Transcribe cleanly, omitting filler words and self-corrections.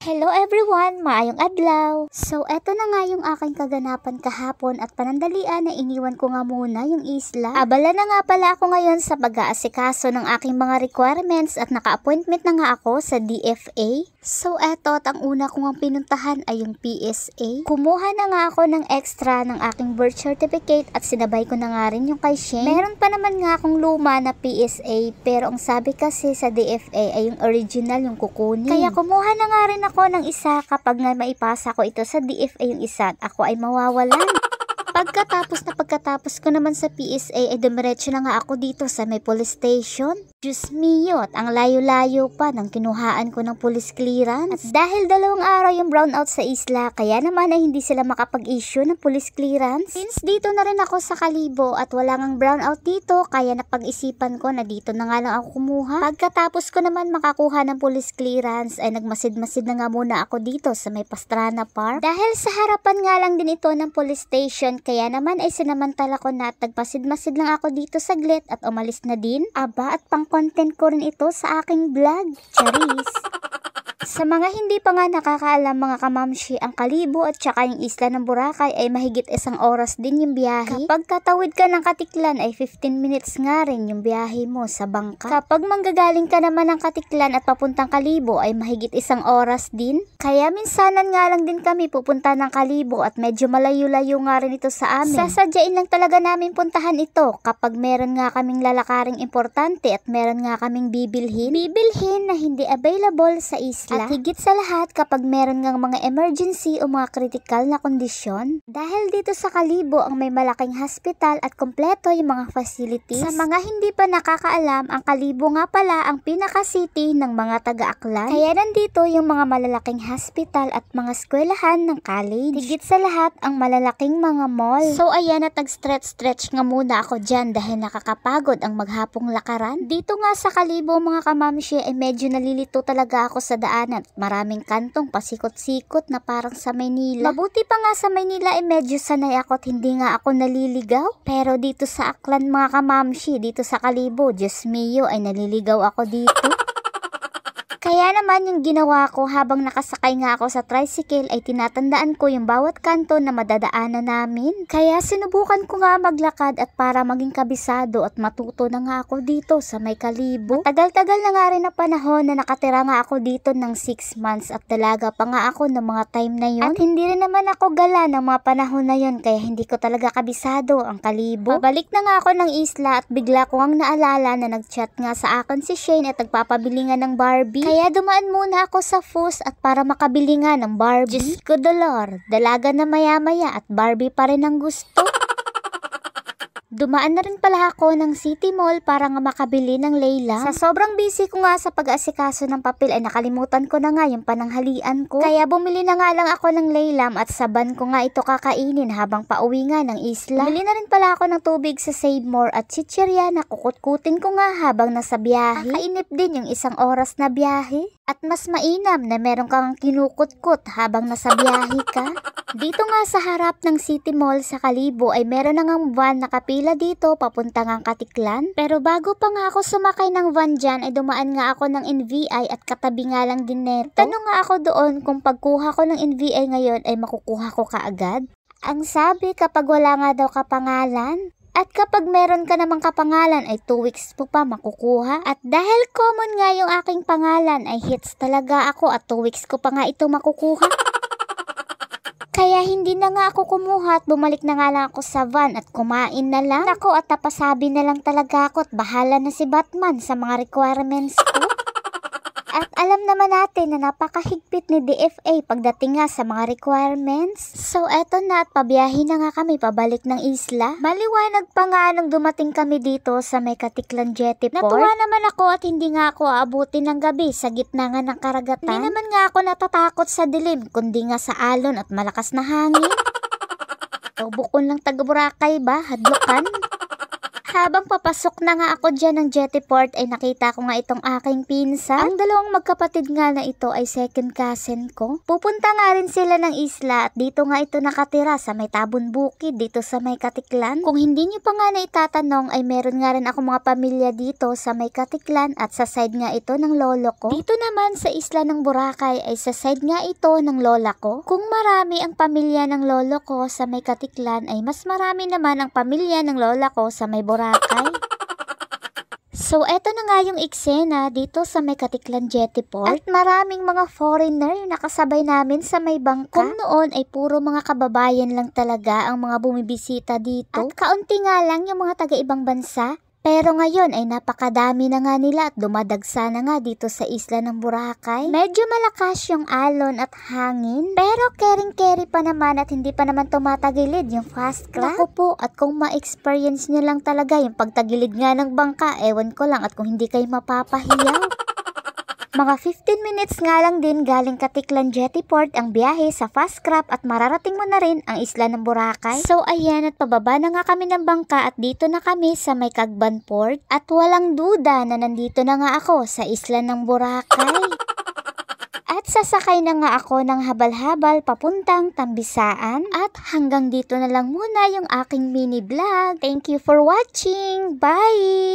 Hello everyone! Maayong adlaw! So, eto na nga yung aking kaganapan kahapon at panandalian na iniwan ko nga muna yung isla. Abala na nga pala ako ngayon sa pag-aasikaso ng aking mga requirements at naka-appointment na nga ako sa DFA. So, eto at ang una ko nga pinuntahan ay yung PSA. Kumuha na nga ako ng extra ng aking birth certificate at sinabay ko na nga rin yung kay Shane. Meron pa naman nga akong luma na PSA pero ang sabi kasi sa DFA ay yung original yung kukunin. Kaya kumuha na nga rin ako ng isa kapag nga maipasa ko ito sa DFA yung isa at ako ay mawawalan. Pagkatapos ko naman sa PSA ay dumiretso na nga ako dito sa may police station. Diyos mio, at ang layo-layo pa ng kinuhaan ko ng police clearance. At dahil 2 araw yung brownout sa isla, kaya naman ay hindi sila makapag-issue ng police clearance. Since dito na rin ako sa Kalibo at wala ngang brownout dito, kaya napag-isipan ko na dito na nga lang ako kumuha. Pagkatapos ko naman makakuha ng police clearance, ay nagmasid-masid na nga muna ako dito sa may Pastrana Park. Dahil sa harapan nga lang din ito ng police station, kaya naman ay sinamantala ko na at nagpasid-masid lang ako dito saglit at umalis na din. Aba, at pang-content ko rin ito sa aking vlog. Charis! Sa mga hindi pa nga nakakaalam mga kamamshi, ang Kalibo at saka yung isla ng Boracay ay mahigit 1 oras din yung biyahe. Kapag tatawid ka ng Katiklan ay 15 minutes nga rin yung biyahe mo sa bangka. Kapag manggagaling ka naman ng Katiklan at papuntang Kalibo ay mahigit 1 oras din. Kaya minsanan nga lang din kami pupunta ng Kalibo at medyo malayo-layo nga rin ito sa amin. Sasadyain lang talaga namin puntahan ito kapag meron nga kaming lalakaring importante at meron nga kaming bibilhin. Bibilhin na hindi available sa isla. At higit sa lahat kapag meron ngang mga emergency o mga critical na kondisyon. Dahil dito sa Kalibo ang may malaking hospital at kompleto yung mga facilities. Sa mga hindi pa nakakaalam, ang Kalibo nga pala ang pinaka-city ng mga taga-Aklan. Kaya nandito yung mga malalaking hospital at mga eskwelahan ng college. Higit sa lahat ang malalaking mga mall. So ayan, at nag-stretch nga muna ako dyan dahil nakakapagod ang maghapong lakaran. Dito nga sa Kalibo mga kamamshi ay medyo nalilito talaga ako sa daan at maraming kantong pasikot-sikot na parang sa Maynila. Mabuti pa nga sa Maynila ay medyo sanay ako at hindi nga ako naliligaw. Pero dito sa Aklan mga kamamshi, dito sa Kalibo, Diyos mio, ay naliligaw ako dito. Kaya naman yung ginawa ko habang nakasakay nga ako sa tricycle ay tinatandaan ko yung bawat kanto na madadaanan namin. Kaya sinubukan ko nga maglakad at para maging kabisado at matuto na nga ako dito sa may Kalibo. Tagal-tagal na nga rin na panahon na nakatira nga ako dito ng 6 months at dalaga pa nga ako ng mga time na yun. At hindi rin naman ako gala ng mga panahon na yun kaya hindi ko talaga kabisado ang Kalibo. Pabalik na nga ako ng isla at bigla ko ang naalala na nagchat nga sa akin si Shane at nagpapabili nga ng Barbie. Kaya dumaan muna ako sa Fus at para makabili nga ng Barbie. Diyos ko dolor, dalaga na maya-maya at Barbie pa rin ang gusto. Dumaan na rin pala ako ng City Mall para nga makabili ng laylam. Sa sobrang busy ko nga sa pag-aasikaso ng papel ay nakalimutan ko na nga yung pananghalian ko. Kaya bumili na nga lang ako ng laylam at sa van ko nga ito kakainin habang pauwi nga ng isla. Bumili na rin pala ako ng tubig sa Save More at chichirya na kukut-kutin ko nga habang nasa biyahe. Kakainip din yung 1 oras na biyahe. At mas mainam na meron kang kinukut-kut habang nasa biyahe ka. Dito nga sa harap ng City Mall sa Kalibo ay meron na ngang van nakapila dito papunta ngang Katiklan. Pero bago pa nga ako sumakay ng van dyan ay dumaan nga ako ng NVI at katabi nga lang din neto. Tanong nga ako doon kung pagkuha ko ng NVI ngayon ay makukuha ko kaagad. Ang sabi kapag wala nga daw kapangalan. At kapag meron ka namang kapangalan ay 2 weeks mo pa makukuha. At dahil common nga yung aking pangalan ay hits talaga ako at 2 weeks ko pa nga ito makukuha. Kaya hindi na nga ako kumuha at bumalik na nga lang ako sa van at kumain na lang ako at napasabi na lang talaga ako at bahala na si Batman sa mga requirements ko. At alam naman natin na napakahigpit ni DFA pagdating nga sa mga requirements. So eto na at pabiyahin na nga kami pabalik ng isla. Maliwanag pa nga nung dumating kami dito sa may Katiklan Jetty Port. Natuwa naman ako at hindi nga ako aabutin ng gabi sa gitna nga ng karagatan. Hindi naman nga ako natatakot sa dilim kundi nga sa alon at malakas na hangin. O bukon lang taga Boracay ba? Hadlokan? habang papasok na nga ako dyan ng Jettyport ay nakita ko nga itong aking pinsan. Ang dalawang magkapatid nga na ito ay second cousin ko. Pupunta nga rin sila ng isla at dito nga ito nakatira sa may Tabon Bukid dito sa may Katiklan. Kung hindi nyo pa nga na itatanong ay meron nga rin ako mga pamilya dito sa may Katiklan at sa side nga ito ng lolo ko. Dito naman sa isla ng Boracay ay sa side nga ito ng lola ko. Kung marami ang pamilya ng lolo ko sa may Katiklan ay mas marami naman ang pamilya ng lola ko sa may Boracay. So, eto na nga yung eksena dito sa may Katiklan Jettyport. At maraming mga foreigner yung nakasabay namin sa may bangka. Kung noon ay puro mga kababayan lang talaga ang mga bumibisita dito. At kaunti nga lang yung mga taga-ibang bansa. Pero ngayon ay napakadami na nga nila at dumadagsa na nga dito sa isla ng Boracay. Medyo malakas yung alon at hangin. Pero kering-keri pa naman at hindi pa naman tumatagilid yung fast crack. Naku po, at kung ma-experience nyo lang talaga yung pagtagilid nga ng bangka, ewan ko lang at kung hindi kayo mapapahiyaw. Mga 15 minutes nga lang din galing Katiklan Jettyport ang biyahe sa fast craft at mararating mo na rin ang isla ng Boracay. So ayan, at pababa na nga kami ng bangka at dito na kami sa may Cagban Port. At walang duda na nandito na nga ako sa isla ng Boracay. At sasakay na nga ako ng habal-habal papuntang Tambisaan. At hanggang dito na lang muna yung aking mini vlog. Thank you for watching. Bye!